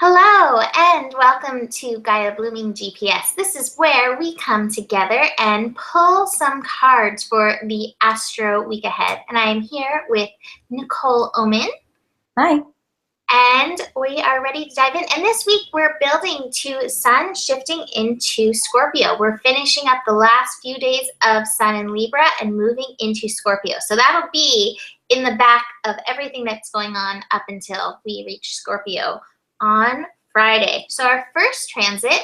Hello and welcome to Gaia Blooming GPS. This is where we come together and pull some cards for the astro week ahead. And I am here with Nicole Oman. Hi. And we are ready to dive in. And this week we're building to Sun shifting into Scorpio. We're finishing up the last few days of Sun in Libra and moving into Scorpio. So that'll be in the back of everything that's going on up until we reach Scorpio on Friday. So our first transit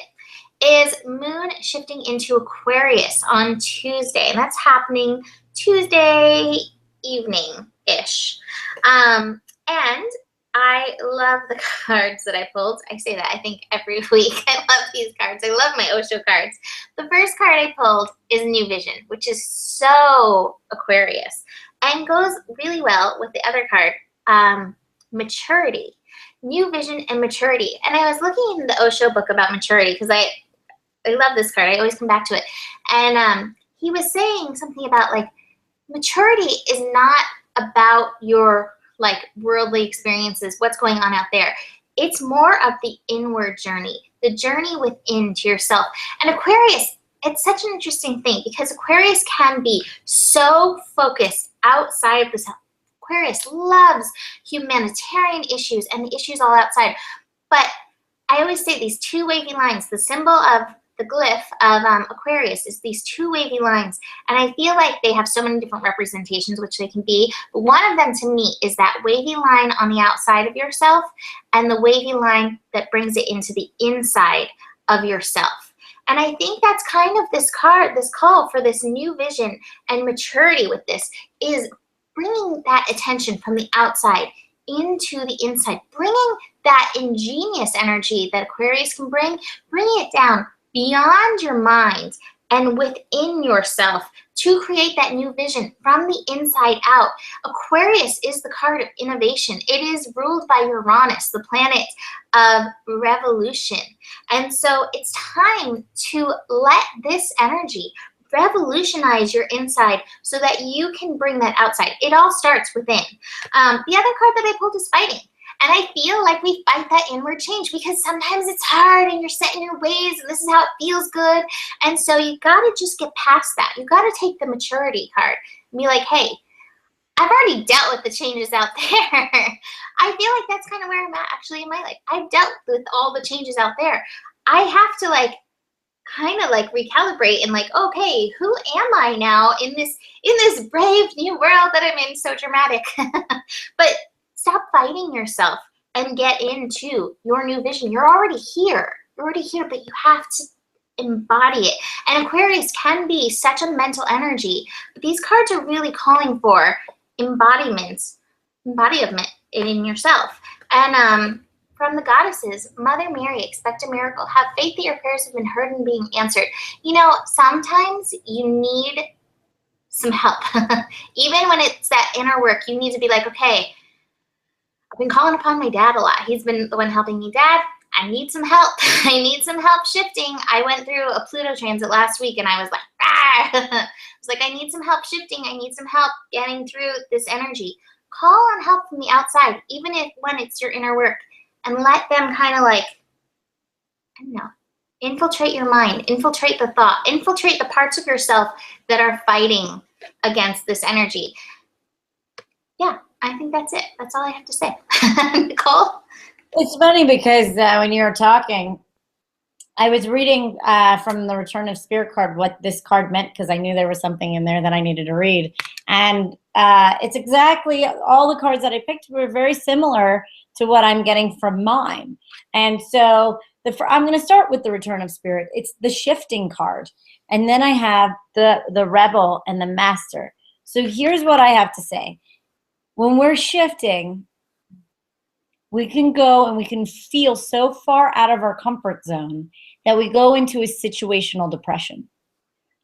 is Moon shifting into Aquarius on Tuesday. And that's happening Tuesday evening-ish. And I love the cards that I pulled. I say that I think every week. I love these cards. I love my Osho cards. The first card I pulled is New Vision, which is so Aquarius and goes really well with the other card, Maturity. New Vision and Maturity. And I was looking in the Osho book about maturity because I love this card. I always come back to it. And he was saying something about like maturity is not about your like worldly experiences, what's going on out there. It's more of the inward journey, the journey within to yourself. And Aquarius, it's such an interesting thing because Aquarius can be so focused outside the self. Aquarius loves humanitarian issues and the issues all outside. But I always say these two wavy lines, the symbol of the glyph of Aquarius is these two wavy lines. And I feel like they have so many different representations, which they can be. But one of them to me is that wavy line on the outside of yourself and the wavy line that brings it into the inside of yourself. And I think that's kind of this card, this call for this new vision and maturity with this is bringing that attention from the outside into the inside, bringing that ingenious energy that Aquarius can bring it down beyond your mind and within yourself to create that new vision from the inside out. Aquarius is the card of innovation. It is ruled by Uranus, the planet of revolution. And so it's time to let this energy revolutionize your inside so that you can bring that outside. It all starts within. The other card that I pulled is fighting. And I feel like we fight that inward change because sometimes it's hard and you're set in your ways and this is how it feels good. And so you got to just get past that. You got to take the maturity card and be like, hey, I've already dealt with the changes out there. I feel like that's kind of where I'm at actually in my life. I've dealt with all the changes out there. I have to like kind of like recalibrate and like, okay, who am I now in this brave new world that I'm in? So dramatic. But stop fighting yourself and get into your new vision. You're already here. You're already here, but you have to embody it. And Aquarius can be such a mental energy, but these cards are really calling for embodiment in yourself. And from the goddesses, Mother Mary, expect a miracle. Have faith that your prayers have been heard and being answered. You know, sometimes you need some help. Even when it's that inner work, you need to be like, okay, I've been calling upon my dad a lot. He's been the one helping me. Dad, I need some help. I need some help shifting. I went through a Pluto transit last week and I was like, ah. I was like, I need some help shifting. I need some help getting through this energy. Call on help from the outside, even if when it's your inner work. And let them kind of like, I don't know, infiltrate your mind, infiltrate the thought, infiltrate the parts of yourself that are fighting against this energy. Yeah, I think that's it. That's all I have to say. Nicole? It's funny because when you were talking, I was reading from the Return of Spirit card what this card meant because I knew there was something in there that I needed to read. And it's exactly, all the cards that I picked were very similar to what I'm getting from mine. And so I'm going to start with the Return of Spirit. It's the shifting card. And then I have the Rebel and the Master. So here's what I have to say. When we're shifting, we can go and we can feel so far out of our comfort zone that we go into a situational depression.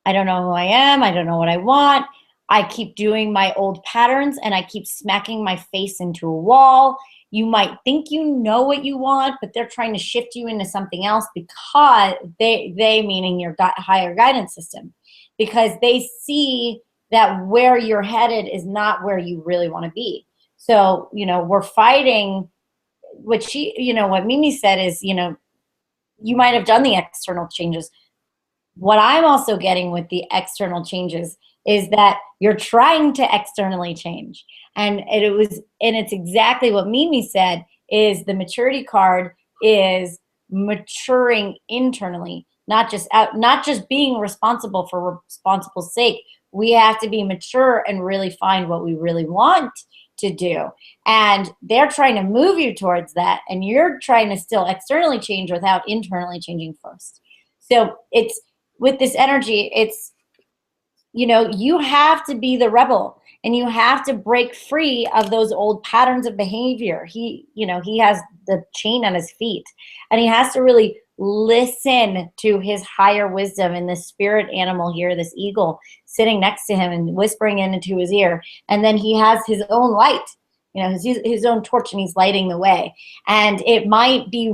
I don't know who I am. I don't know what I want. I keep doing my old patterns and I keep smacking my face into a wall. You might think you know what you want, but they're trying to shift you into something else because they meaning your higher guidance system, because they see that where you're headed is not where you really want to be. So, you know, we're fighting what she, what Mimi said is, you might have done the external changes. What I'm also getting with the external changes is that you're trying to externally change. And it's exactly what Mimi said, is the maturity card is maturing internally, not just being responsible for responsible sake. We have to be mature and really find what we really want to do. And they're trying to move you towards that, and you're trying to still externally change without internally changing first. So it's, with this energy, it's, you have to be the rebel, and you have to break free of those old patterns of behavior. He has the chain on his feet, and he has to really listen to his higher wisdom, and the spirit animal here, this eagle, sitting next to him and whispering into his ear. And then he has his own light, his own torch, and he's lighting the way. And it might be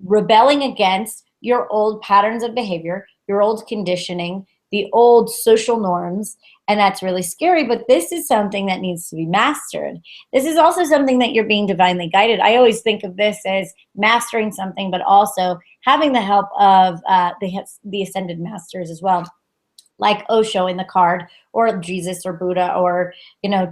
rebelling against your old patterns of behavior, your old conditioning, the old social norms, and that's really scary. But this is something that needs to be mastered. This is also something that you're being divinely guided. I always think of this as mastering something, but also having the help of the ascended masters as well, like Osho in the card, or Jesus or Buddha, or,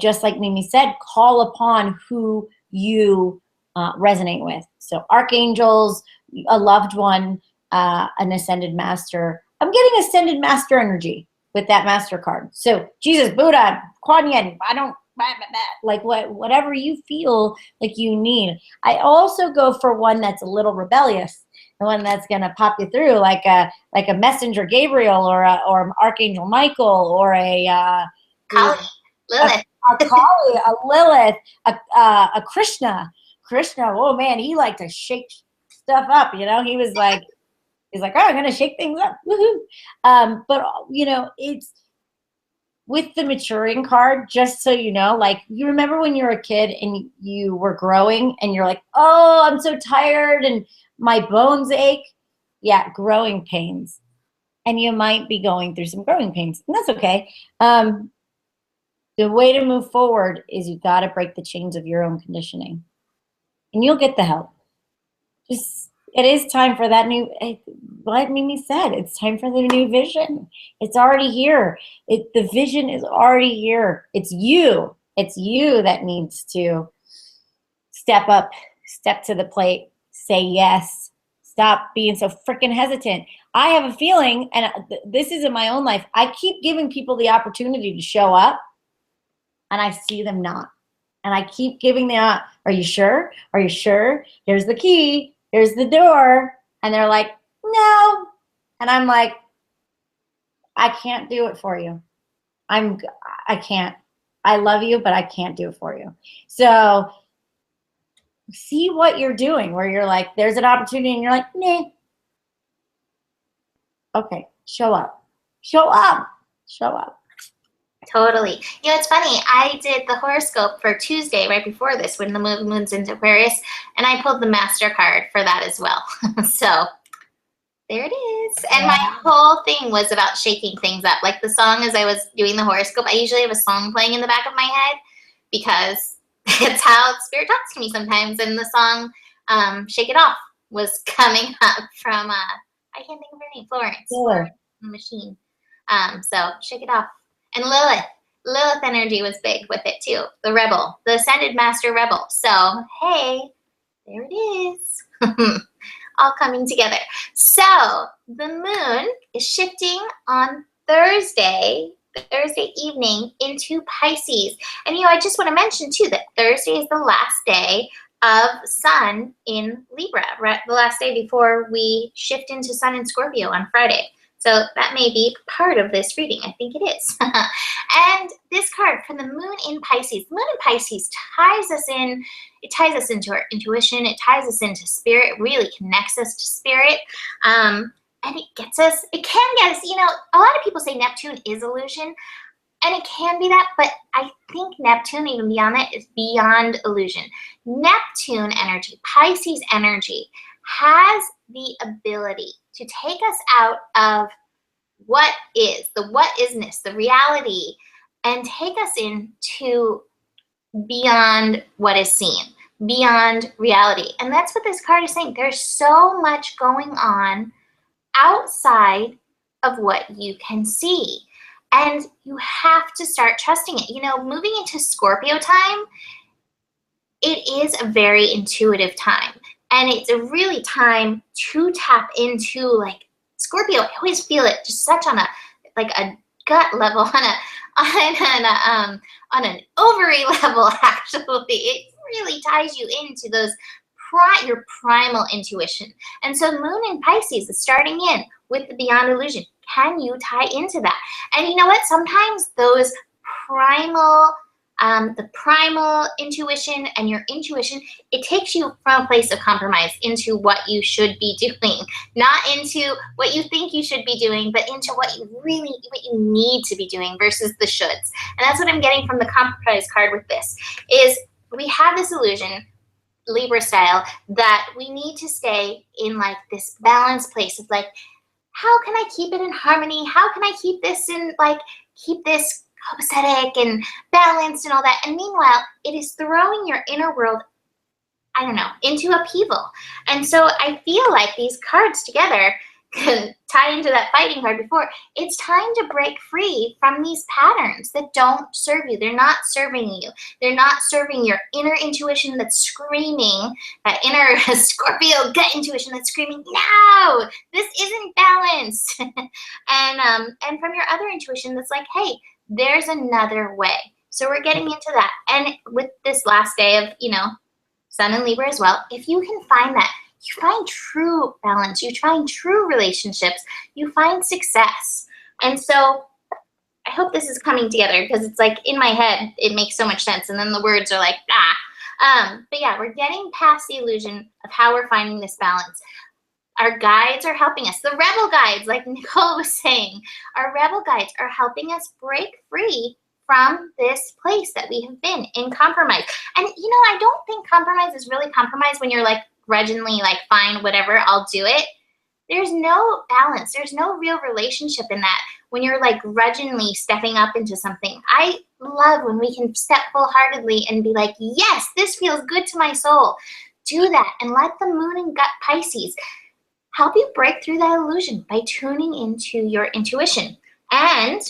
just like Mimi said, call upon who you resonate with. So archangels, a loved one, an ascended master. I'm getting ascended master energy with that master card. So Jesus, Buddha, Kuan Yin, like whatever you feel like you need. I also go for one that's a little rebellious, the one that's gonna pop you through, like a messenger Gabriel, or Archangel Michael, or a Kali, Lilith, a Kali, a Lilith, a Krishna. Oh man, he liked to shake stuff up. He was like. He's like, oh, I'm going to shake things up. Woohoo. But, it's with the maturing card, just so you know, like, you remember when you were a kid and you were growing and you're like, oh, I'm so tired and my bones ache. Yeah, growing pains. And you might be going through some growing pains, and that's okay. The way to move forward is you got to break the chains of your own conditioning, and you'll get the help. It is time for that new, like Mimi said, it's time for the new vision. It's already here. The vision is already here. It's you. It's you that needs to step up, step to the plate, say yes. Stop being so freaking hesitant. I have a feeling, and this is in my own life, I keep giving people the opportunity to show up, and I see them not. And I keep giving them, are you sure? Are you sure? Here's the key. Here's the door. And they're like, no. And I'm like, I can't do it for you. I can't. I love you, but I can't do it for you. So see what you're doing, where you're like, there's an opportunity, and you're like, nah. Okay, show up. Show up. Show up. Totally. It's funny. I did the horoscope for Tuesday right before this, when the moon's into Aquarius, and I pulled the master card for that as well. So there it is. And my whole thing was about shaking things up. Like the song, as I was doing the horoscope, I usually have a song playing in the back of my head, because it's how Spirit talks to me sometimes. And the song Shake It Off was coming up from, I can't think of her name, Florence, the machine. So Shake It Off. And Lilith energy was big with it too. The rebel, the ascended master rebel. So, hey, there it is. All coming together. So the moon is shifting on Thursday evening into Pisces. And I just want to mention too that Thursday is the last day of Sun in Libra, right? The last day before we shift into Sun in Scorpio on Friday. So that may be part of this reading. I think it is. And this card from the moon in Pisces. The moon in Pisces ties us in. It ties us into our intuition. It ties us into spirit. It really connects us to spirit. And it can get us, a lot of people say Neptune is illusion. And it can be that, but I think Neptune, even beyond that, is beyond illusion. Neptune energy, Pisces energy, has the ability to take us out of what is, the what isness, the reality, and take us into beyond what is seen. beyond reality. And that's what this card is saying. There's so much going on outside of what you can see. And you have to start trusting it. You know, moving into Scorpio time, it is a very intuitive time. And it's a really time to tap into, like, Scorpio. I always feel it just such on a, like, a gut level, on an ovary level, actually. It really ties you into those your primal intuition. And so Moon in Pisces is starting in with the Beyond Illusion. Can you tie into that? And you know what? Sometimes those primal, the primal intuition and your intuition, it takes you from a place of compromise into what you should be doing, not into what you think you should be doing, but into what you need to be doing versus the shoulds. And that's what I'm getting from the compromise card with this, is we have this illusion, Libra style, that we need to stay in like this balanced place of like, how can I keep it in harmony? How can I keep this in, like, keep this copacetic and balanced and all that? And meanwhile, it is throwing your inner world, I don't know, into upheaval. And so I feel like these cards together can tie into that fighting card before. It's time to break free from these patterns that don't serve you. They're not serving you. They're not serving your inner intuition that's screaming, that inner Scorpio gut intuition that's screaming, no, this isn't balanced. And from your other intuition that's like, hey, there's another way. So we're getting into that. And with this last day of, you know, Sun in Libra as well, if you can find that, you find true balance, you find true relationships, you find success. And so I hope this is coming together, because it's like in my head, it makes so much sense. And then the words are like, but yeah, we're getting past the illusion of how we're finding this balance. Our guides are helping us. The rebel guides, like Nicole was saying, our rebel guides are helping us break free from this place that we have been in compromise. And, you know, I don't think compromise is really compromise when you're like grudgingly like, fine, whatever, I'll do it. There's no balance. There's no real relationship in that when you're like grudgingly stepping up into something. I love when we can step full-heartedly and be like, yes, this feels good to my soul. Do that and let the Moon in Pisces help you break through that illusion by tuning into your intuition. And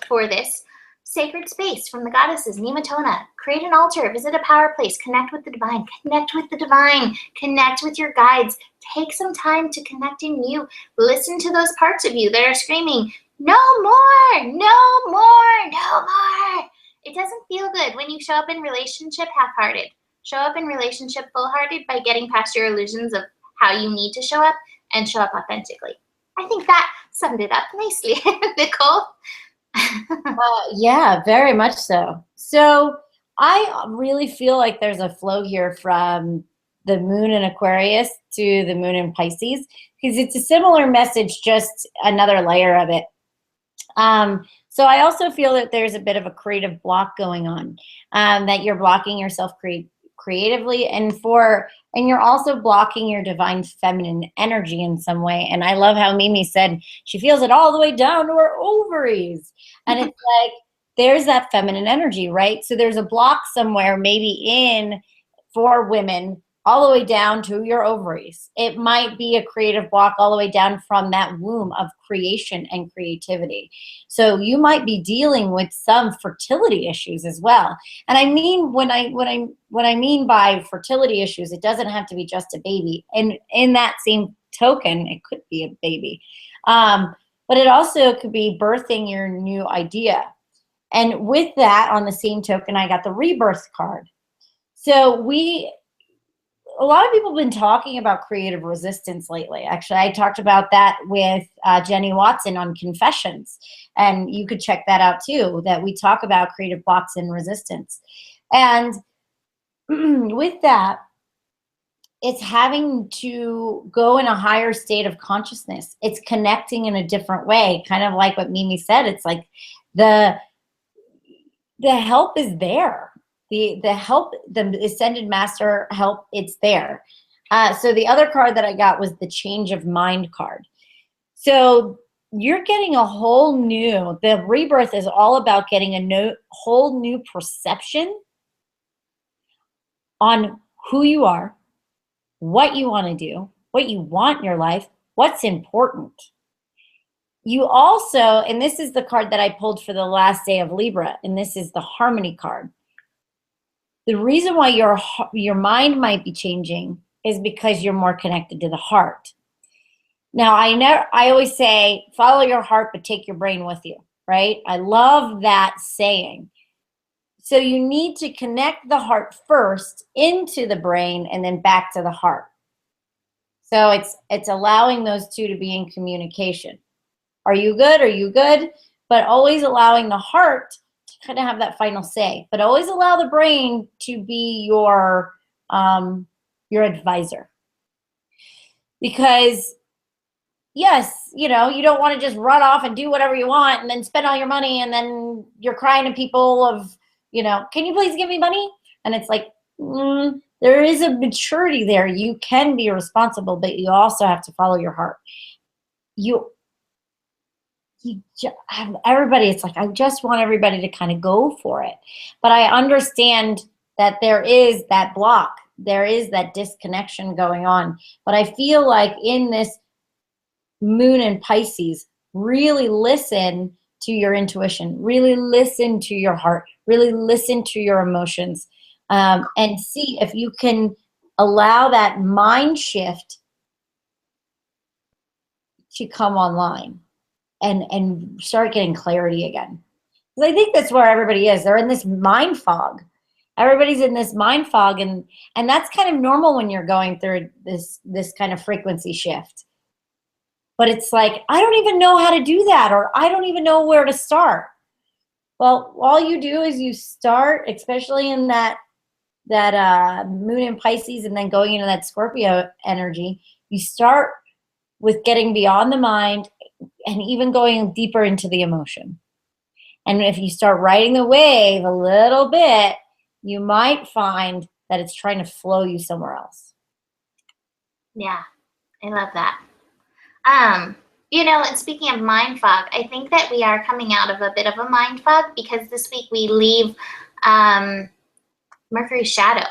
for this, sacred space from the goddesses, Nematona. Create an altar, visit a power place, connect with the divine, connect with the divine, connect with your guides. Take some time to connect in you. Listen to those parts of you that are screaming, no more, no more, no more. It doesn't feel good when you show up in relationship half-hearted. Show up in relationship full-hearted by getting past your illusions of how you need to show up and show up authentically. I think that summed it up nicely, Nicole. Yeah, very much so. So I really feel like there's a flow here from the Moon in Aquarius to the Moon in Pisces, because it's a similar message, just another layer of it. So I also feel that there's a bit of a creative block going on, that you're blocking yourself creatively, and you're also blocking your divine feminine energy in some way. And I love how Mimi said she feels it all the way down to her ovaries. And it's like, there's that feminine energy, right? So there's a block somewhere, maybe for women, all the way down to your ovaries. It might be a creative block all the way down from that womb of creation and creativity. So you might be dealing with some fertility issues as well. And I mean, what I mean by fertility issues, it doesn't have to be just a baby. And in that same token, it could be a baby. But it also could be birthing your new idea. And with that, on the same token, I got the rebirth card. So a lot of people have been talking about creative resistance lately. Actually, I talked about that with Jenny Watson on Confessions. And you could check that out too, that we talk about creative blocks and resistance. And with that, it's having to go in a higher state of consciousness. It's connecting in a different way, kind of like what Mimi said. It's like the help is there. The help, the Ascended Master help, it's there. So the other card that I got was the Change of Mind card. So you're getting a whole new, the rebirth is all about getting a whole new perception on who you are, what you want to do, what you want in your life, what's important. You also, and this is the card that I pulled for the last day of Libra, and this is the Harmony card. The reason why your mind might be changing is because you're more connected to the heart. Now, I always say, follow your heart, but take your brain with you, right? I love that saying. So you need to connect the heart first into the brain and then back to the heart. So it's allowing those two to be in communication. Are you good? Are you good? But always allowing the heart to kind of have that final say. But always allow the brain to be your advisor. Because yes, you don't want to just run off and do whatever you want and then spend all your money and then you're crying to people of, can you please give me money? And it's like, there is a maturity there. You can be responsible, but you also have to follow your heart. Everybody, it's like, I just want everybody to kind of go for it. But I understand that there is that block. There is that disconnection going on. But I feel like in this moon in Pisces, really listen to your intuition, really listen to your heart, really listen to your emotions, and see if you can allow that mind shift to come online and start getting clarity again. Because I think that's where everybody is. They're in this mind fog. Everybody's in this mind fog, and that's kind of normal when you're going through this kind of frequency shift. But it's like, I don't even know how to do that, or I don't even know where to start. Well, all you do is you start, especially in that moon in Pisces and then going into that Scorpio energy, you start with getting beyond the mind and even going deeper into the emotion. And if you start riding the wave a little bit, you might find that it's trying to flow you somewhere else. Yeah, I love that. And speaking of mind fog, I think that we are coming out of a bit of a mind fog because this week we leave Mercury's shadow.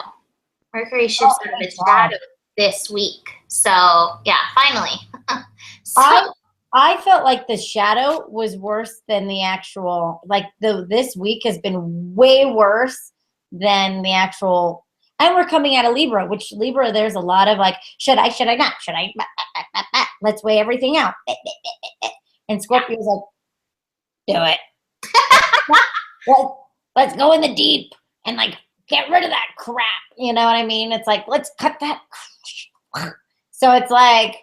Mercury shifts out of its shadow this week. So, yeah, finally. I felt like the shadow was worse than the actual, this week has been way worse than the actual. And we're coming out of Libra, which Libra, there's a lot of should I not? Should I? Let's weigh everything out. And Scorpio's like, do it. Let's go in the deep and get rid of that crap. You know what I mean? It's like, let's cut that. So it's like,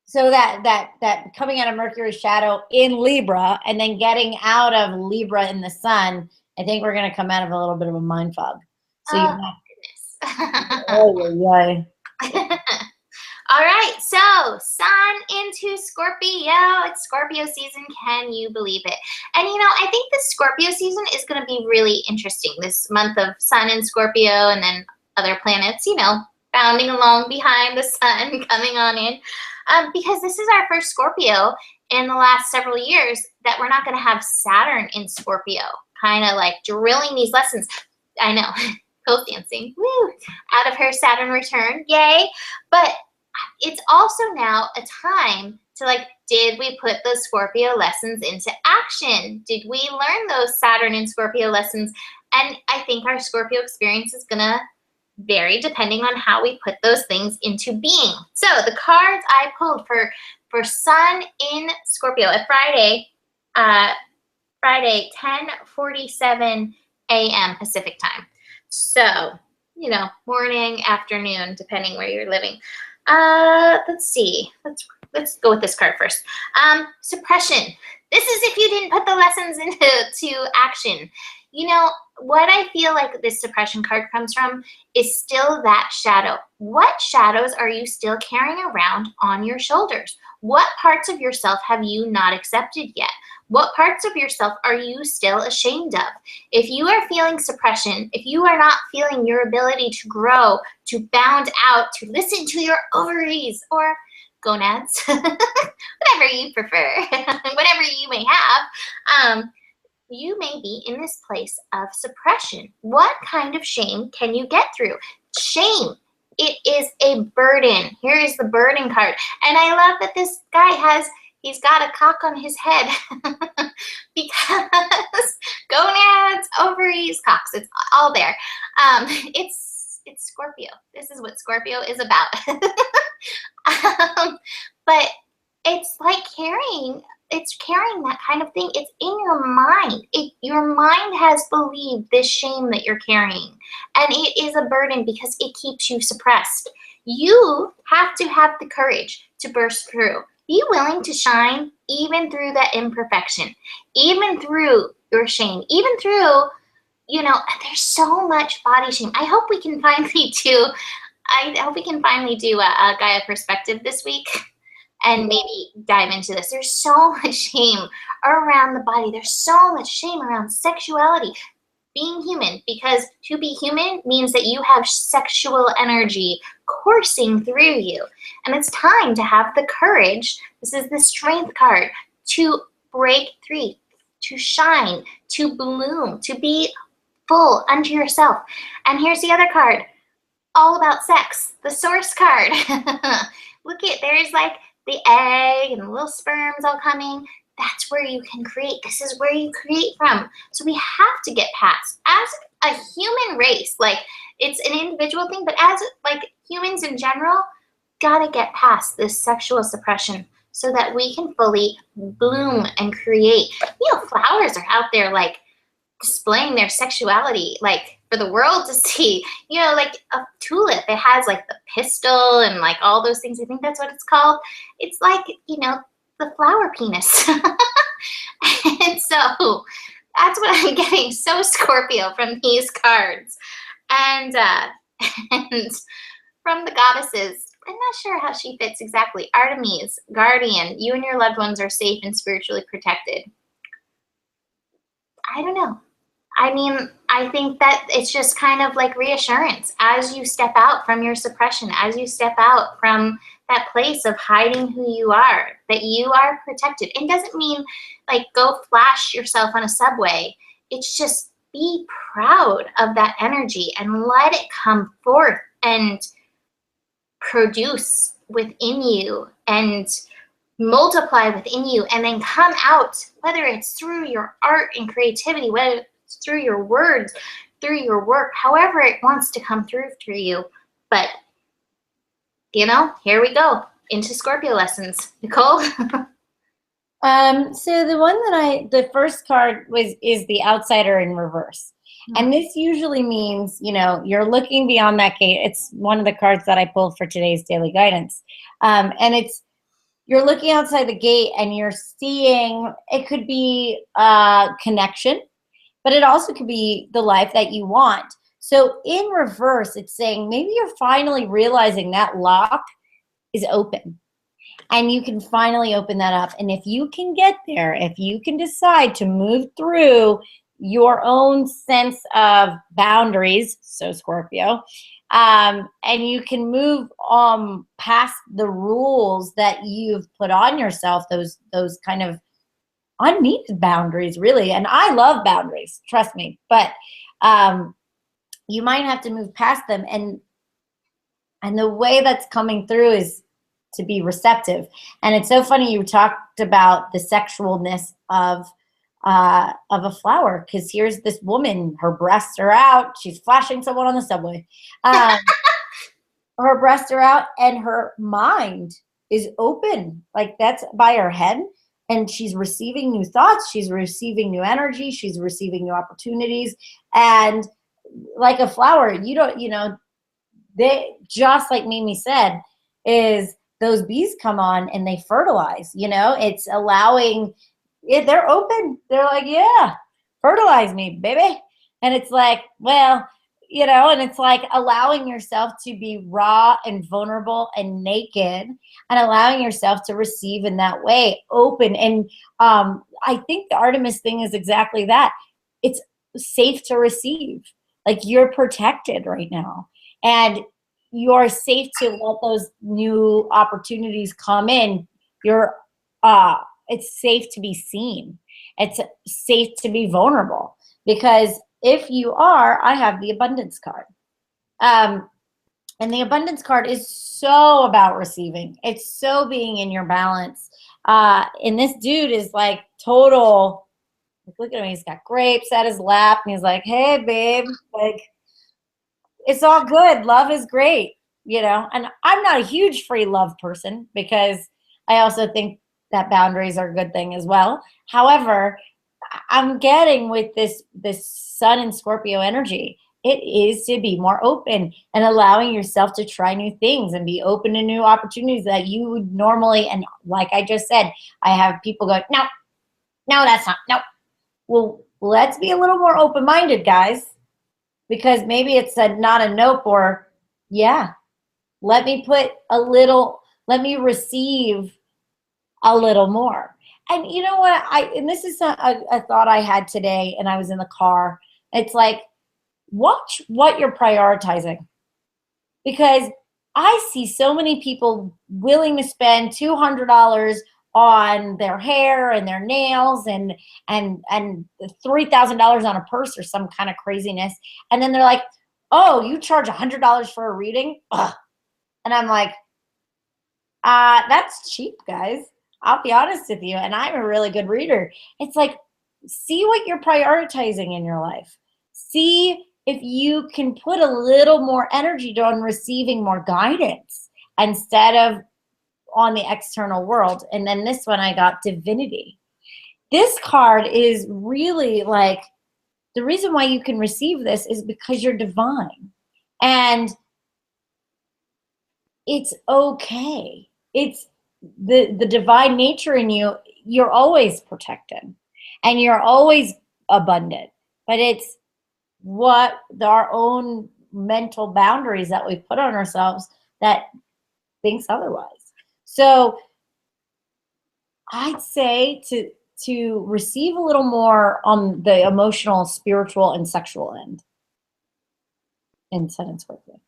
so that coming out of Mercury's shadow in Libra and then getting out of Libra in the sun, I think we're going to come out of a little bit of a mind fog. So goodness. All right, so Sun into Scorpio. It's Scorpio season. Can you believe it? And I think the Scorpio season is going to be really interesting. This month of Sun in Scorpio and then other planets, bounding along behind the sun, coming on in. Because this is our first Scorpio in the last several years that we're not going to have Saturn in Scorpio, kind of drilling these lessons. I know, pole dancing, woo, out of her Saturn return, yay. But it's also now a time to did we put those Scorpio lessons into action? Did we learn those Saturn and Scorpio lessons? And I think our Scorpio experience is going to vary depending on how we put those things into being. So the cards I pulled for Sun in Scorpio at Friday 10:47 a.m. Pacific time. So, morning, afternoon, depending where you're living. Let's see. Let's go with this card first. Suppression. This is if you didn't put the lessons into action. What I feel like this suppression card comes from is still that shadow. What shadows are you still carrying around on your shoulders? What parts of yourself have you not accepted yet? What parts of yourself are you still ashamed of? If you are feeling suppression, if you are not feeling your ability to grow, to bound out, to listen to your ovaries or gonads, whatever you prefer, whatever you may have, you may be in this place of suppression. What kind of shame can you get through? Shame. It is a burden. Here is the burden card. And I love that this guy he's got a cock on his head because gonads, ovaries, cocks, it's all there. It's Scorpio. This is what Scorpio is about. But it's like carrying that kind of thing. It's in your mind. Your mind has believed this shame that you're carrying. And it is a burden because it keeps you suppressed. You have to have the courage to burst through. Be willing to shine even through that imperfection, even through your shame, even through, there's so much body shame. I hope we can finally do a Gaia perspective this week and maybe dive into this. There's so much shame around the body. There's so much shame around sexuality, being human, because to be human means that you have sexual energy coursing through you. And it's time to have the courage, this is the strength card, to break free, to shine, to bloom, to be full unto yourself. And here's the other card, all about sex, the source card. Look there's like the egg and the little sperms all coming. That's where you can create. This is where you create from. So we have to get past, as a human race, like it's an individual thing, but as like humans in general, gotta get past this sexual suppression so that we can fully bloom and create. Flowers are out there like displaying their sexuality, like for the world to see. Like a tulip, it has like the pistil and like all those things. I think that's what it's called. It's like, the flower penis. And so that's what I'm getting. So Scorpio from these cards. And from the goddesses, I'm not sure how she fits exactly. Artemis, guardian, you and your loved ones are safe and spiritually protected. I don't know. I mean, I think that it's just kind of like reassurance as you step out from your suppression, as you step out from that place of hiding who you are, that you are protected. It doesn't mean like go flash yourself on a subway. It's just be proud of that energy and let it come forth and produce within you and multiply within you, and then come out, whether it's through your art and creativity, whether it's through your words, through your work, however it wants to come through you. But here we go into Scorpio lessons. Nicole? So the first card is the outsider in reverse. And this usually means, you're looking beyond that gate. It's one of the cards that I pulled for today's daily guidance. And you're looking outside the gate and you're seeing, it could be a connection, but it also could be the life that you want. So in reverse, it's saying maybe you're finally realizing that lock is open and you can finally open that up. And if you can get there, if you can decide to move through your own sense of boundaries, so Scorpio, and you can move past the rules that you've put on yourself, those kind of unneeded boundaries, really. And I love boundaries, trust me, but you might have to move past them. And the way that's coming through is to be receptive. And it's so funny you talked about the sexualness of a flower, because here's this woman, her breasts are out, she's flashing someone on the subway. Her breasts are out and her mind is open, like that's by her head, and she's receiving new thoughts, she's receiving new energy, she's receiving new opportunities. And like a flower, they, just like Mimi said, is those bees come on and they fertilize, it's allowing it, they're open. They're like, yeah, fertilize me, baby. And it's like, well, and it's like allowing yourself to be raw and vulnerable and naked and allowing yourself to receive in that way, open. And I think the Artemis thing is exactly that. It's safe to receive. Like you're protected right now. And you're safe to let those new opportunities come in. It's safe to be seen. It's safe to be vulnerable, because if you are, I have the abundance card. And the abundance card is so about receiving. It's so being in your balance. And this dude is like total, like, look at him. He's got grapes at his lap and he's like, hey, babe, like, it's all good. Love is great, you know? And I'm not a huge free love person, because I also think that boundaries are a good thing as well. However, I'm getting with this Sun and Scorpio energy, it is to be more open and allowing yourself to try new things and be open to new opportunities that you would normally, and like I just said, I have people going, no, that's not, no. Well, let's be a little more open-minded, guys, because maybe it's not a nope, or yeah, let me receive a little more. And you know what, and this is a thought I had today, and I was in the car. It's like, watch what you're prioritizing, because I see so many people willing to spend $200 on their hair and their nails and $3,000 on a purse or some kind of craziness, and then they're like, oh, you charge $100 for a reading? Ugh. And I'm like, that's cheap, guys. I'll be honest with you, and I'm a really good reader. It's like, see what you're prioritizing in your life. See if you can put a little more energy on receiving more guidance instead of on the external world. And then this one, I got divinity. This card is really like, the reason why you can receive this is because you're divine. And it's okay. It's the divine nature in you. You're always protected and you're always abundant, but it's what our own mental boundaries that we put on ourselves that thinks otherwise. So I'd say to receive a little more on the emotional, spiritual, and sexual end in Sun and Scorpio.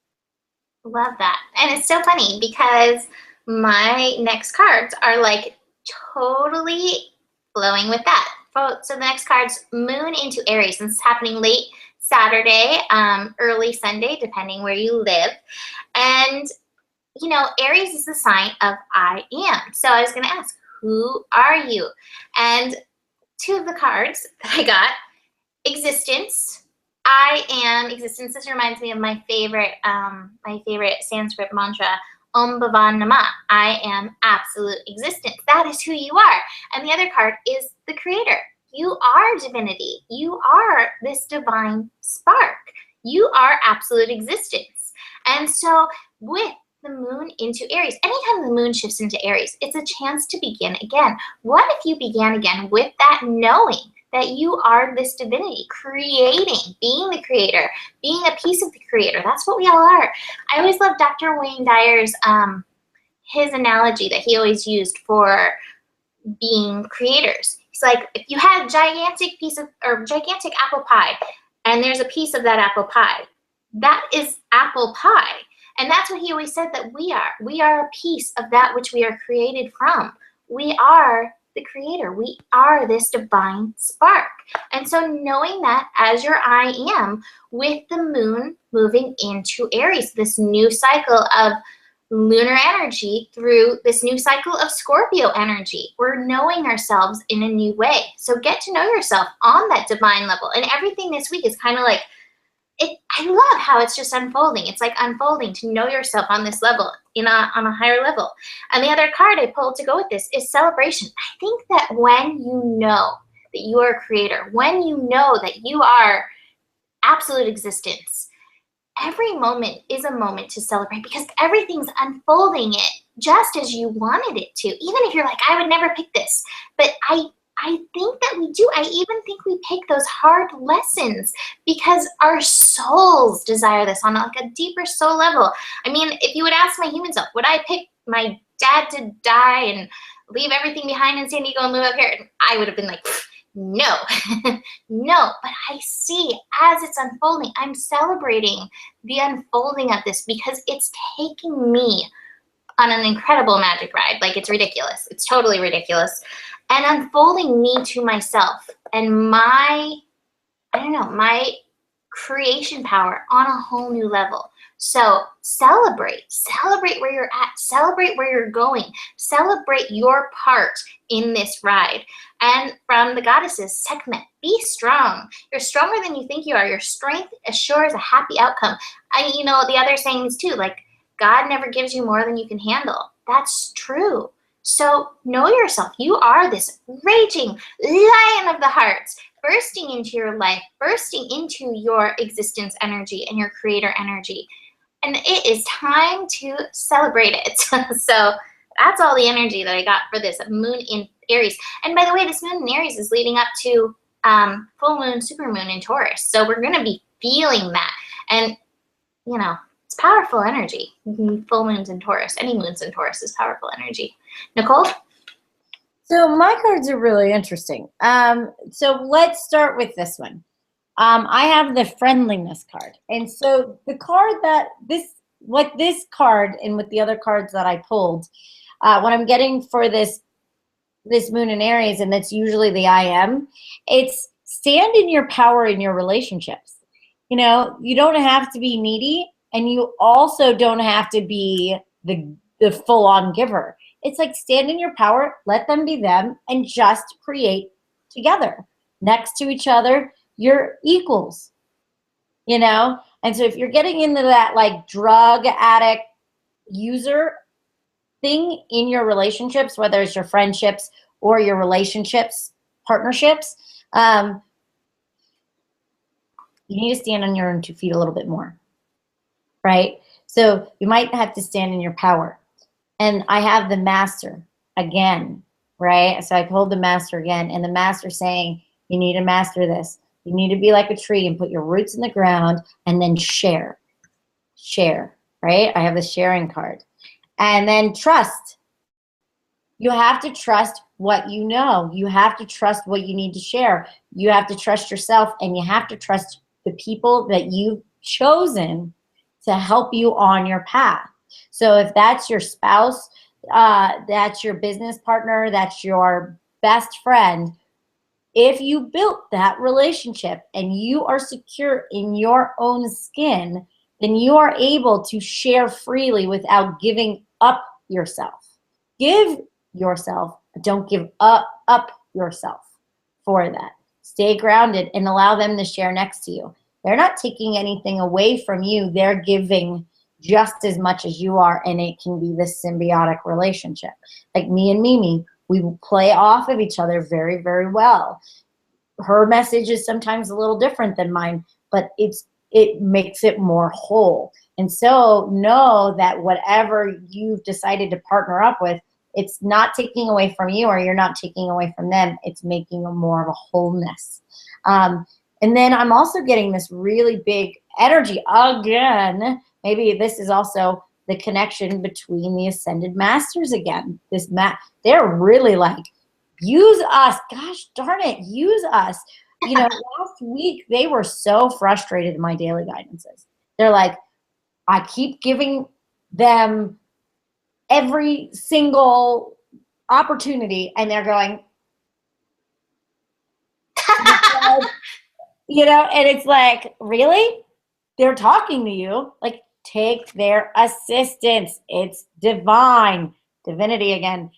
Love that. And it's so funny because my next cards are like totally flowing with that. So the next card's Moon into Aries, and it's happening late Saturday, early Sunday, depending where you live. And, you know, Aries is the sign of I am. So I was going to ask, who are you? And two of the cards that I got, existence. I am existence. This reminds me of my favorite Sanskrit mantra, Om Bhavan Nama. I am absolute existence. That is who you are. And the other card is the creator. You are divinity. You are this divine spark. You are absolute existence. And so with the moon into Aries, anytime the moon shifts into Aries, it's a chance to begin again. What if you began again with that knowing that you are this divinity, creating, being the creator, being a piece of the creator? That's what we all are. I always love Dr. Wayne Dyer's his analogy that he always used for being creators. He's like, if you had a gigantic apple pie, and there's a piece of that apple pie, that is apple pie. And that's what he always said that we are. We are a piece of that which we are created from. We are the creator. We are this divine spark. And so knowing that as your I am, with the moon moving into Aries, this new cycle of lunar energy through this new cycle of Scorpio energy, we're knowing ourselves in a new way. So get to know yourself on that divine level. And everything this week is kind of like, I love how it's just unfolding. It's like unfolding to know yourself on this level, on a higher level. And the other card I pulled to go with this is celebration. I think that when you know that you are a creator, when you know that you are absolute existence, every moment is a moment to celebrate because everything's unfolding it just as you wanted it to. Even if you're like, I would never pick this, but I think that we do. I even think we pick those hard lessons because our souls desire this on like a deeper soul level. I mean, if you would ask my human self, would I pick my dad to die and leave everything behind in San Diego and move up here? And I would have been like, no, no. But I see as it's unfolding, I'm celebrating the unfolding of this because it's taking me on an incredible magic ride. Like, it's ridiculous. It's totally ridiculous. and unfolding me to myself and my, I don't know, my creation power on a whole new level. So celebrate where you're at, celebrate where you're going, celebrate your part in this ride. And from the goddesses, Sekhmet, be strong. You're stronger than you think you are. Your strength assures a happy outcome. And you know, the other sayings too, like God never gives you more than you can handle. That's true. So know yourself. You are this raging lion of the heart, bursting into your life, bursting into your existence energy and your creator energy. And it is time to celebrate it. So that's all the energy that I got for this moon in Aries. And by the way, this moon in Aries is leading up to full moon, super moon in Taurus. So we're going to be feeling that. And, you know, it's powerful energy. Full moons in Taurus, any moons in Taurus is powerful energy. Nicole? So my cards are really interesting. So let's start with this one. I have the friendliness card. And so the card that this card and with the other cards that I pulled, what I'm getting for this moon in Aries, and that's usually the I am, it's stand in your power in your relationships. You know, you don't have to be needy, and you also don't have to be the full-on giver. It's like stand in your power, let them be them, and just create together. Next to each other, you're equals, you know? And so if you're getting into that like drug addict user thing in your relationships, whether it's your friendships or your relationships, partnerships, you need to stand on your own 2 feet a little bit more, right? So you might have to stand in your power. And I have the master again, right? So I pulled the master again, and the master saying, you need to master this. You need to be like a tree and put your roots in the ground and then share, right? I have the sharing card. And then trust. You have to trust what you know. You have to trust what you need to share. You have to trust yourself, and you have to trust the people that you've chosen to help you on your path. So if that's your spouse, that's your business partner, that's your best friend, if you built that relationship and you are secure in your own skin, then you are able to share freely without giving up yourself. Give yourself, but don't give up yourself for that. Stay grounded and allow them to share next to you. They're not taking anything away from you. They're giving just as much as you are, and it can be this symbiotic relationship. Like me and Mimi, we play off of each other very, very well. Her message is sometimes a little different than mine, but it makes it more whole. And so know that whatever you've decided to partner up with, it's not taking away from you, or you're not taking away from them. It's making a more of a wholeness. And then I'm also getting this really big energy again. Maybe this is also the connection between the ascended masters again. They're really like, use us. Gosh darn it, use us. You know, last week they were so frustrated in my daily guidances. They're like, I keep giving them every single opportunity, and they're going, you know, and it's like, really? They're talking to you. Like, take their assistance. It's divine. Divinity again.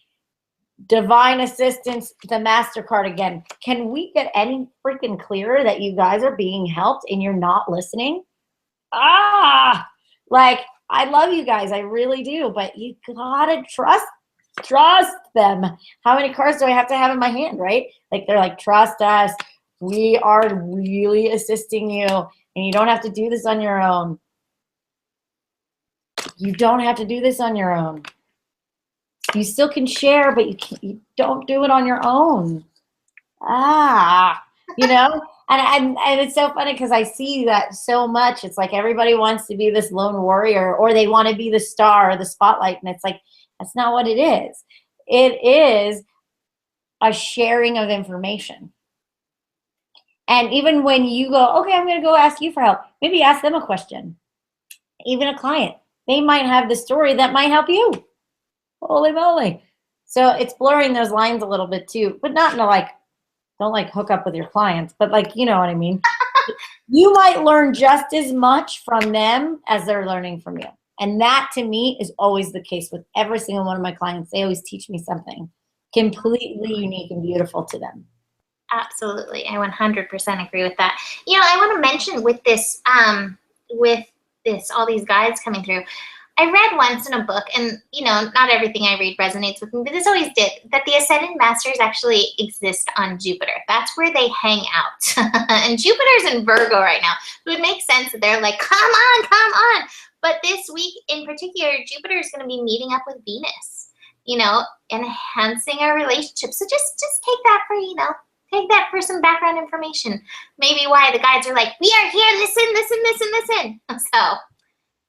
Divine assistance, the MasterCard again. Can we get any freaking clearer that you guys are being helped and you're not listening? Like, I love you guys. I really do. But you gotta trust them. How many cards do I have to have in my hand, right? Like, they're like, trust us. We are really assisting you, and you don't have to do this on your own. You don't have to do this on your own. You still can share, but you don't do it on your own. You know? And it's so funny because I see that so much. It's like everybody wants to be this lone warrior, or they want to be the star or the spotlight. And it's like, that's not what it is. It is a sharing of information. And even when you go, okay, I'm going to go ask you for help, maybe ask them a question. Even a client, they might have the story that might help you. Holy moly. So it's blurring those lines a little bit too, but not in a like, don't like hook up with your clients, but like, you know what I mean? You might learn just as much from them as they're learning from you. And that to me is always the case with every single one of my clients. They always teach me something completely unique and beautiful to them. Absolutely. I 100% agree with that. You know, I want to mention with this, all these guides coming through, I read once in a book, and, you know, not everything I read resonates with me, but this always did, that the Ascended Masters actually exist on Jupiter. That's where they hang out. And Jupiter's in Virgo right now. So it makes sense that they're like, come on, come on. But this week in particular, Jupiter is going to be meeting up with Venus, you know, enhancing our relationship. So just take that for, you know, take that for some background information. Maybe why the guides are like, we are here, listen, listen, listen, listen. So.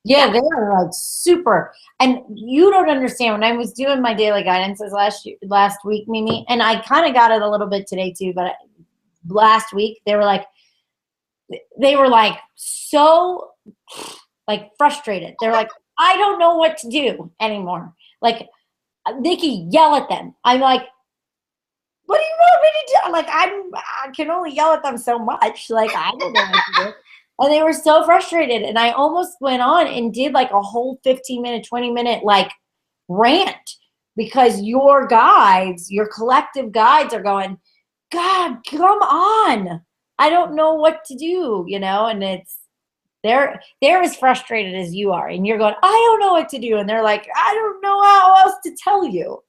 Yeah, they are like super. And you don't understand, when I was doing my daily guidances last week, Mimi, and I kind of got it a little bit today too, but last week they were like so like frustrated. They're like, I don't know what to do anymore. Like, Nikki, yell at them. I'm like, what do you want me to do? I'm like, I can only yell at them so much. Like, I don't know what to do. And they were so frustrated. And I almost went on and did like a whole 15-minute, 20-minute like rant, because your guides, your collective guides are going, God, come on. I don't know what to do, you know? And they're as frustrated as you are. And you're going, I don't know what to do. And they're like, I don't know how else to tell you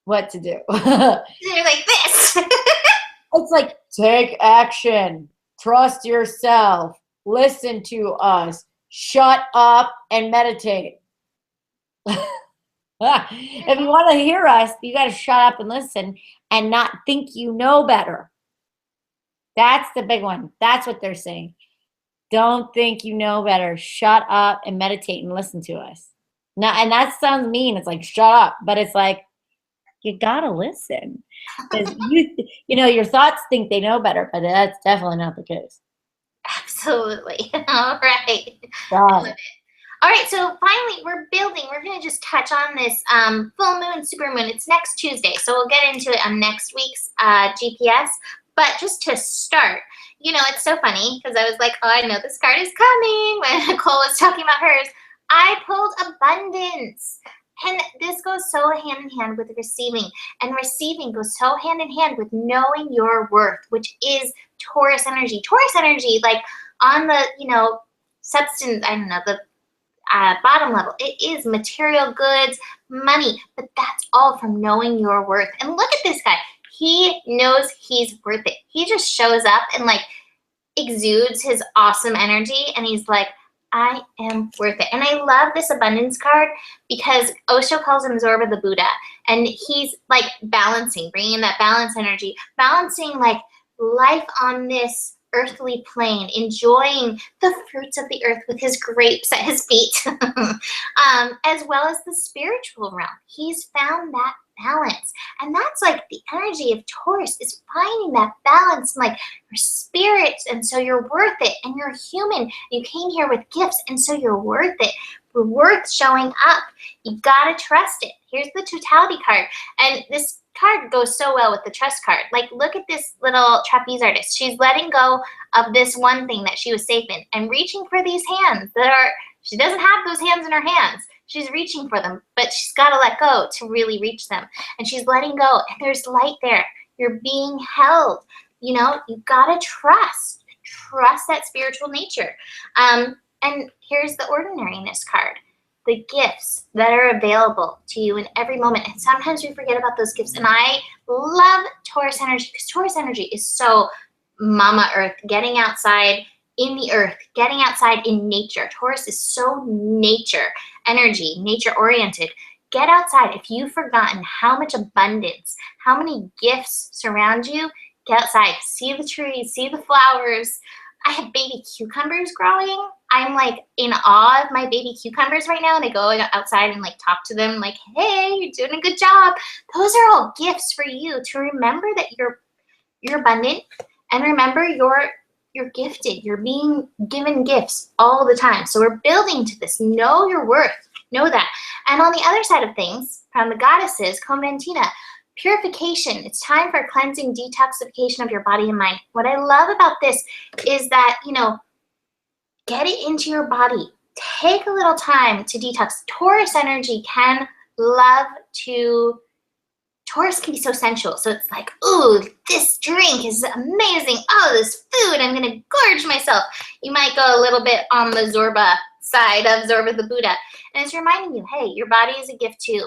what to do. They're like this. It's like, take action. Trust yourself. Listen to us. Shut up and meditate. If you want to hear us, you got to shut up and listen and not think you know better. That's the big one. That's what they're saying. Don't think you know better. Shut up and meditate and listen to us. Now, and that sounds mean. It's like, shut up. But it's like, you got to listen. Because you know, your thoughts think they know better, but that's definitely not the case. Absolutely. All right. Got it. All right, so finally, we're building. We're going to just touch on this full moon, super moon. It's next Tuesday, so we'll get into it on next week's GPS. But just to start, you know, it's so funny because I was like, oh, I know this card is coming when Nicole was talking about hers. I pulled abundance. And this goes so hand in hand with receiving. And receiving goes so hand in hand with knowing your worth, which is Taurus energy. Taurus energy, like on the, you know, substance, I don't know, the bottom level, it is material goods, money, but that's all from knowing your worth. And look at this guy. He knows he's worth it. He just shows up and like exudes his awesome energy. And he's like, I am worth it. And I love this abundance card because Osho calls him Zorba the Buddha. And he's like balancing, bringing that balance energy, balancing like life on this earthly plane, enjoying the fruits of the earth with his grapes at his feet, as well as the spiritual realm. He's found that balance. And that's like the energy of Taurus, is finding that balance, like your spirit, and so you're worth it, and you're human. You came here with gifts, and so you're worth it. We're worth showing up. You gotta trust it. Here's the totality card. And this card goes so well with the trust card. Like, look at this little trapeze artist. She's letting go of this one thing that she was safe in and reaching for these hands that are, she doesn't have those hands in her hands. She's reaching for them, but she's got to let go to really reach them. And she's letting go, and there's light there. You're being held. You know, you got to trust that spiritual nature. And here's the ordinariness card. The gifts that are available to you in every moment. And sometimes we forget about those gifts. And I love Taurus energy because Taurus energy is so Mama Earth, getting outside in the earth, getting outside in nature. Taurus is so nature energy, nature oriented. Get outside. If you've forgotten how much abundance, how many gifts surround you, get outside. See the trees, see the flowers. I have baby cucumbers growing. I'm like in awe of my baby cucumbers right now, and I go outside and like talk to them like, hey, you're doing a good job. Those are all gifts for you to remember that you're abundant, and remember you're gifted. You're being given gifts all the time. So we're building to this. Know your worth. Know that. And on the other side of things, from the goddesses, Conventina, purification. It's time for cleansing, detoxification of your body and mind. What I love about this is that, you know, get it into your body. Take a little time to detox. Taurus energy can love to, Taurus can be so sensual. So it's like, ooh, this drink is amazing. Oh, this food, I'm going to gorge myself. You might go a little bit on the Zorba side of Zorba the Buddha. And it's reminding you, hey, your body is a gift too.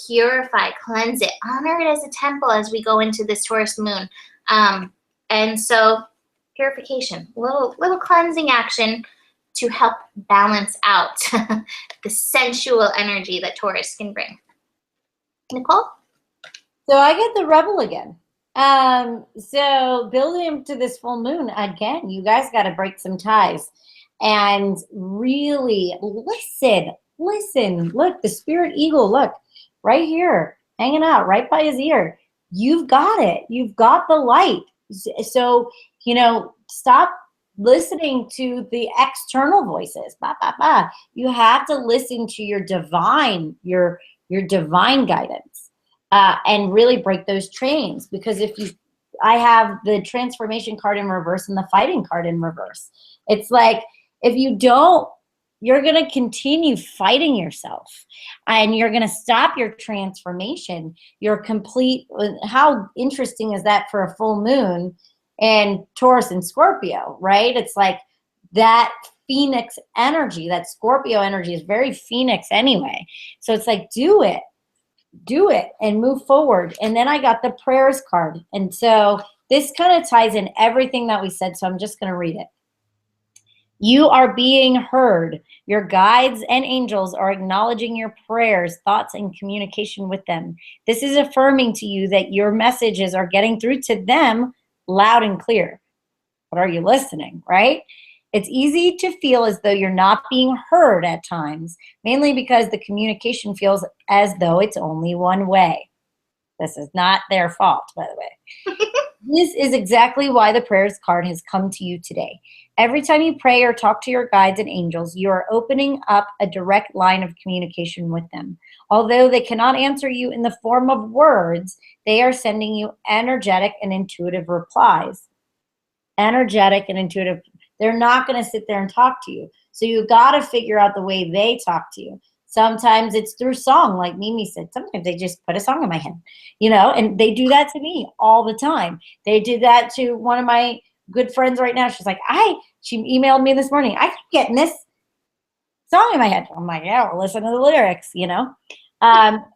Purify, cleanse it, honor it as a temple as we go into this Taurus moon. And so purification, little cleansing action to help balance out the sensual energy that Taurus can bring. Nicole? So I get the rebel again. So building into this full moon, again, you guys got to break some ties and really listen. Look, the spirit eagle, look, right here, hanging out right by his ear. You've got it. You've got the light. So, you know, stop listening to the external voices. You have to listen to your divine guidance, and really break those chains. Because I have the transformation card in reverse and the fighting card in reverse. It's like, if you don't, you're going to continue fighting yourself, and you're going to stop your transformation. Your complete, how interesting is that for a full moon and Taurus and Scorpio, right? It's like that Phoenix energy, that Scorpio energy is very Phoenix anyway. So it's like, do it and move forward. And then I got the prayers card. And so this kind of ties in everything that we said. So I'm just going to read it. You are being heard. Your guides and angels are acknowledging your prayers, thoughts, and communication with them. This is affirming to you that your messages are getting through to them loud and clear. But are you listening, right? It's easy to feel as though you're not being heard at times, mainly because the communication feels as though it's only one way. This is not their fault, by the way. This is exactly why the prayers card has come to you today. Every time you pray or talk to your guides and angels, you are opening up a direct line of communication with them. Although they cannot answer you in the form of words, they are sending you energetic and intuitive replies. Energetic and intuitive. They're not going to sit there and talk to you. So you got to figure out the way they talk to you. Sometimes it's through song, like Mimi said. Sometimes they just put a song in my head, you know, and they do that to me all the time. They did that to one of my good friends right now. She's like, she emailed me this morning. I keep getting this song in my head. I'm like, yeah, well, listen to the lyrics, you know.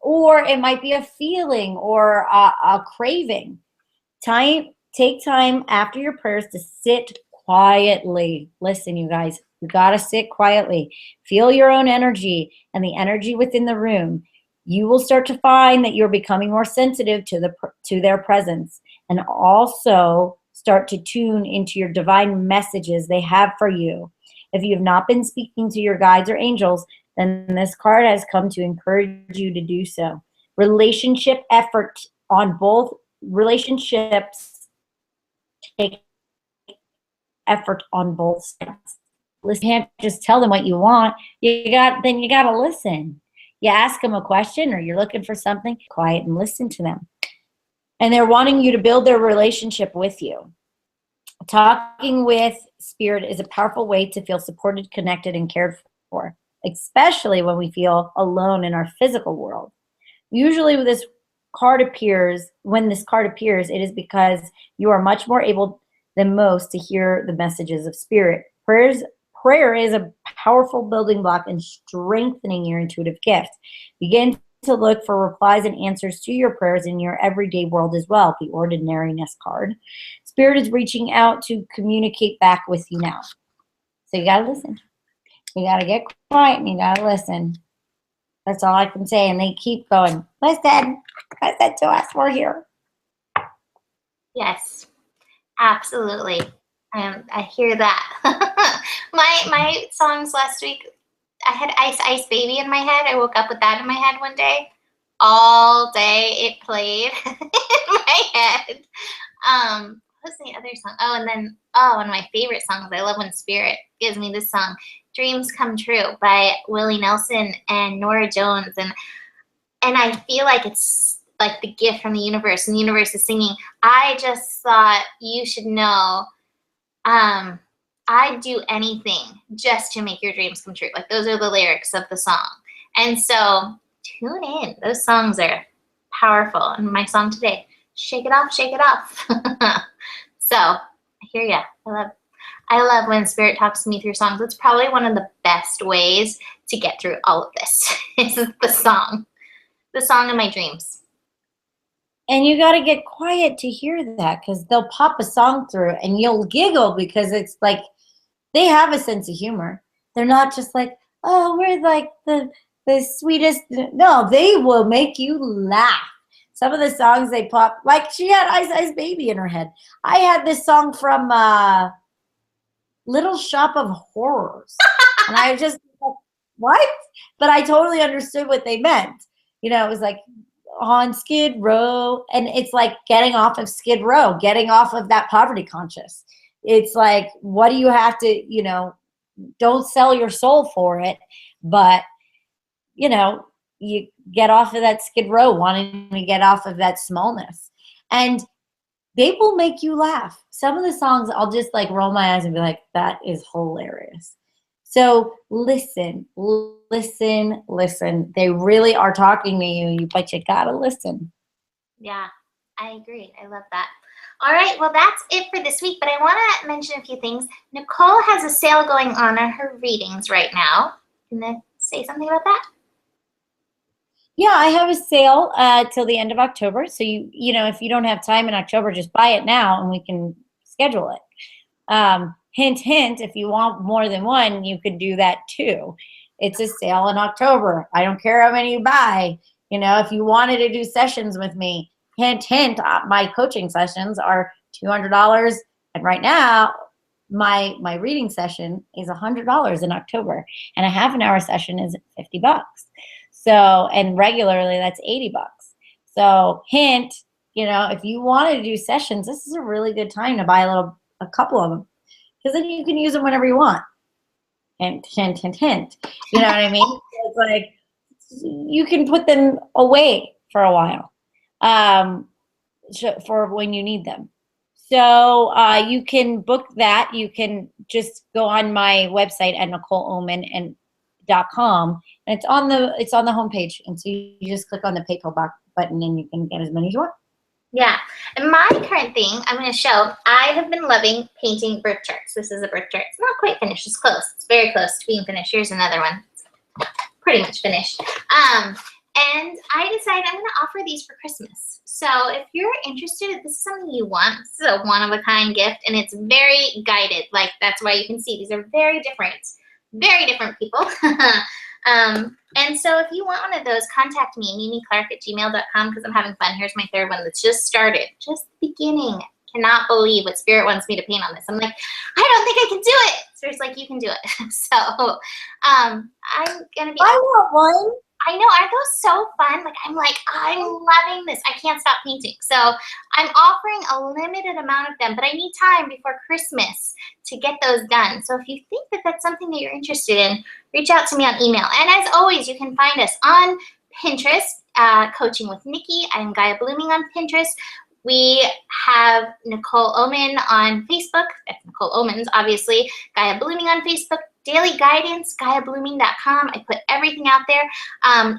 Or it might be a feeling or a craving. Take time after your prayers to sit quietly. Listen, you guys, you got to sit quietly. Feel your own energy and the energy within the room. You will start to find that you're becoming more sensitive to their presence, and also start to tune into your divine messages they have for you. If you have not been speaking to your guides or angels, then this card has come to encourage you to do so. Relationship effort on both relationships take effort on both sides. Listen, you can't just tell them what you want. You got to listen. You ask them a question or you're looking for something, quiet and listen to them. And they're wanting you to build their relationship with you. Talking with spirit is a powerful way to feel supported, connected, and cared for, especially when we feel alone in our physical world. Usually when this card appears, it is because you are much more able than most to hear the messages of spirit. Prayer is a powerful building block in strengthening your intuitive gift. Begin to look for replies and answers to your prayers in your everyday world as well, the ordinariness card. Spirit is reaching out to communicate back with you now. So you got to listen. You got to get quiet and you got to listen. That's all I can say. And they keep going, listen to us, we're here. Yes, absolutely. I hear that. my songs last week, I had Ice Ice Baby in my head. I woke up with that in my head one day. All day it played in my head. What's the other song? Oh, and then, one of my favorite songs. I love when Spirit gives me this song. Dreams Come True by Willie Nelson and Nora Jones. And I feel like it's like the gift from the universe, and the universe is singing, I just thought you should know, I'd do anything just to make your dreams come true. Like, those are the lyrics of the song. And so tune in. Those songs are powerful. And my song today, Shake It Off, Shake It Off. So I hear ya. I love when Spirit talks to me through songs. It's probably one of the best ways to get through all of this is the song of my dreams. And you got to get quiet to hear that, because they'll pop a song through and you'll giggle, because it's like they have a sense of humor. They're not just like, oh, we're like the sweetest. No, they will make you laugh. Some of the songs they pop, like she had Ice Ice Baby in her head. I had this song from Little Shop of Horrors. And I was just like, what? But I totally understood what they meant. You know, it was like, on Skid Row, and it's like getting off of Skid Row, getting off of that poverty conscious. It's like, what do you have to, you know, don't sell your soul for it, but, you know, you get off of that Skid Row, wanting to get off of that smallness, and they will make you laugh. Some of the songs I'll just like roll my eyes and be like, that is hilarious. So listen. They really are talking to you, but you gotta listen. Yeah, I agree. I love that. All right, well, that's it for this week, but I want to mention a few things. Nicole has a sale going on her readings right now. Can I say something about that? Yeah, I have a sale till the end of October. So you know, if you don't have time in October, just buy it now and we can schedule it. Hint, hint, if you want more than one, you could do that too. It's a sale in October. I don't care how many you buy. You know, if you wanted to do sessions with me, hint, hint, my coaching sessions are $200. And right now, my reading session is $100 in October. And a half an hour session is $50. So, and regularly that's $80. So hint, you know, if you wanted to do sessions, this is a really good time to buy a couple of them. Because then you can use them whenever you want. Hint, hint, hint, hint. You know what I mean? It's like you can put them away for a while for when you need them. So you can book that. You can just go on my website at NicoleOman.com, and it's on the homepage. And so you just click on the PayPal button, and you can get as many as you want. Yeah, and my current thing I'm going to show, I have been loving painting birth charts. This is a birth chart. It's not quite finished. It's close. It's very close to being finished. Here's another one. Pretty much finished. And I decided I'm going to offer these for Christmas. So if you're interested, if this is something you want, this is a one-of-a-kind gift, and it's very guided. Like, that's why you can see these are very different people. And so if you want one of those, contact me, mimiclark@gmail.com, because I'm having fun. Here's my third one that's just started, just the beginning. Cannot believe what Spirit wants me to paint on this. I'm like, I don't think I can do it. Spirit's like, you can do it. So I'm going to be. I want one. I know, aren't those so fun? I'm loving this. I can't stop painting. So I'm offering a limited amount of them, but I need time before Christmas to get those done. So if you think that that's something that you're interested in, reach out to me on email. And as always, you can find us on Pinterest, Coaching with Nikki. I'm Gaia Blooming on Pinterest. We have Nicole Oman on Facebook. That's Nicole Oman's, obviously. Gaia Blooming on Facebook. Daily guidance, GaiaBlooming.com. I put everything out there. I'm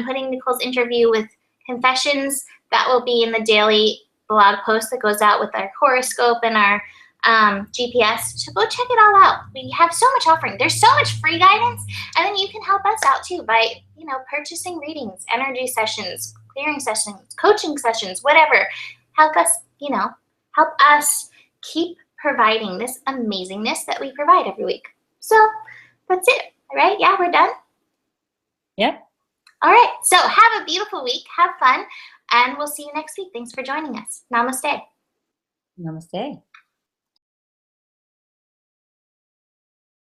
putting Nicole's interview with Confessions. That will be in the daily blog post that goes out with our horoscope and our GPS. So go check it all out. We have so much offering. There's so much free guidance. And then you can help us out too by, purchasing readings, energy sessions, clearing sessions, coaching sessions, whatever. Help us keep providing this amazingness that we provide every week. So that's it. All right. Yeah, we're done. Yep. All right. So have a beautiful week. Have fun. And we'll see you next week. Thanks for joining us. Namaste. Namaste.